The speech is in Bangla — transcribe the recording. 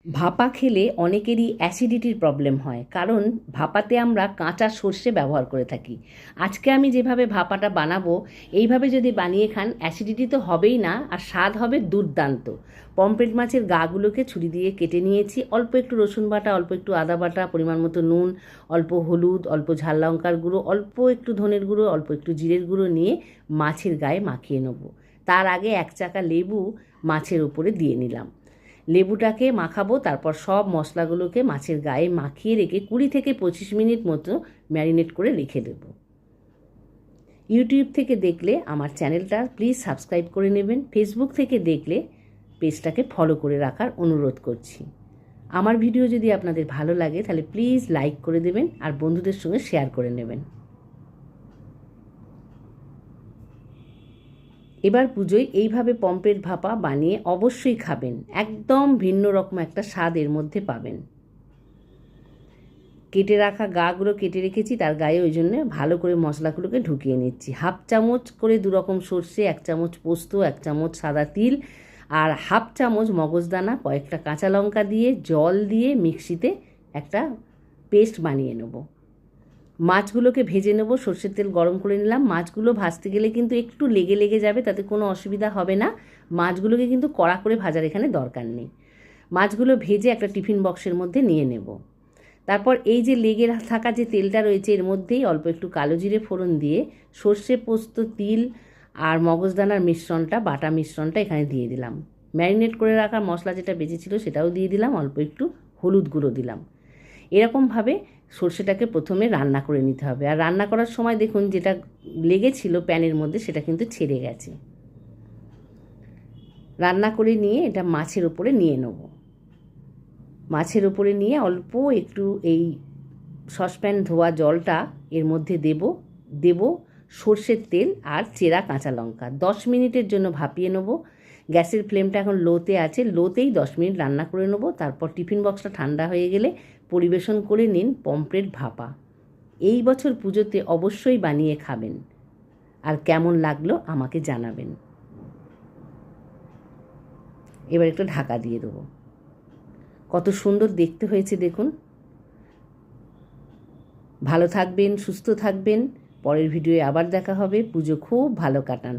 ভাপা খেলে অনেকেরই অ্যাসিডিটির প্রবলেম হয়, কারণ ভাপাতে আমরা কাঁচা সর্ষে ব্যবহার করে থাকি। আজকে আমি যেভাবে ভাপাটা বানাবো, এইভাবে যদি বানিয়ে খান অ্যাসিডিটি তো হবেই না, আর স্বাদ হবে দুর্দান্ত। পমফ্রেট মাছের গাগুলোকে ছুরি দিয়ে কেটে নিয়েছি, অল্প একটু রসুন বাটা, অল্প একটু আদা বাটা, পরিমাণ মতো নুন, অল্প হলুদ, অল্প ঝাল লঙ্কার গুঁড়ো, অল্প একটু ধনের গুঁড়ো, অল্প একটু জিরের গুঁড়ো নিয়ে মাছের গায়ে মাখিয়ে নেব। তার আগে এক চাকা লেবু মাছের উপরে দিয়ে নিলাম। লেবুটাকে মাখাবো, তারপর সব মশলাগুলোকে মাছের গায়ে মাখিয়ে রেখে 20 থেকে 25 মিনিট মতো ম্যারিনেট করে রেখে দেব। ইউটিউব থেকে দেখলে আমার চ্যানেলটা প্লিজ সাবস্ক্রাইব করে নেবেন। ফেসবুক থেকে দেখলে পেজটাকে ফলো করে রাখার অনুরোধ করছি। আমার ভিডিও যদি আপনাদের ভালো লাগে তাহলে প্লিজ লাইক করে দেবেন আর বন্ধুদের সঙ্গে শেয়ার করে নেবেন। এবার পুজোয় এইভাবে পমফ্রেট ভাপা বানিয়ে অবশ্যই খাবেন, একদম ভিন্ন রকম একটা স্বাদ এর মধ্যে পাবেন। কেটে রাখা গাগুলো কেটে রেখেছি, তার গায়ে ওই জন্য ভালো করে মশলাগুলোকে ঢুকিয়ে নিচ্ছি। হাফ চামচ করে 2 রকম সর্ষে, 1 চামচ পোস্ত, 1 চামচ সাদা তিল আর হাফ চামচ মগজদানা, কয়েকটা কাঁচা লঙ্কা দিয়ে জল দিয়ে মিক্সিতে একটা পেস্ট বানিয়ে নেব। মাছগুলোকে ভেজে নেব, সর্ষের তেল গরম করে নিলাম। মাছগুলো ভাজতে গেলে কিন্তু একটু লেগে লেগে যাবে, তাতে কোনো অসুবিধা হবে না। মাছগুলোকে কিন্তু কড়া করে ভাজার এখানে দরকার নেই। মাছগুলো ভেজে একটা টিফিন বক্সের মধ্যে নিয়ে নেব। তারপর এই যে লেগে থাকা যে তেলটা রয়েছে এর মধ্যেই অল্প একটু কালো জিরে ফোড়ন দিয়ে সর্ষে, পোস্ত, তিল আর মগজদানার মিশ্রণটা, বাটা মিশ্রণটা এখানে দিয়ে দিলাম। ম্যারিনেট করে রাখা মশলা যেটা বেঁচেছিল সেটাও দিয়ে দিলাম, অল্প একটু হলুদ গুঁড়ো দিলাম। এরকমভাবে সর্ষেটাকে প্রথমে রান্না করে নিতে হবে। আর রান্না করার সময় দেখুন যেটা লেগেছিল প্যানের মধ্যে সেটা কিন্তু ছেড়ে গেছে। রান্না করে নিয়ে এটা মাছের ওপরে নিয়ে নেব। মাছের ওপরে নিয়ে অল্প একটু এই সসপ্যান ধোয়া জলটা এর মধ্যে দেব সর্ষের তেল আর চেরা কাঁচা লঙ্কা। 10 মিনিটের জন্য ভাপিয়ে নেব। গ্যাসের ফ্লেমটা এখন লোতে আছে, লোতেই 10 মিনিট রান্না করে নেব। তারপর টিফিন বক্সটা ঠান্ডা হয়ে গেলে পরিবেশন করে নিন পমফ্রেট ভাপা। এই বছর পুজোতে অবশ্যই বানিয়ে খাবেন, আর কেমন লাগলো আমাকে জানাবেন। এবার একটু ঢাকা দিয়ে দেবো। কত সুন্দর দেখতে হয়েছে দেখুন। ভালো থাকবেন, সুস্থ থাকবেন। পরের ভিডিওয়ে আবার দেখা হবে। পুজো খুব ভালো কাটান।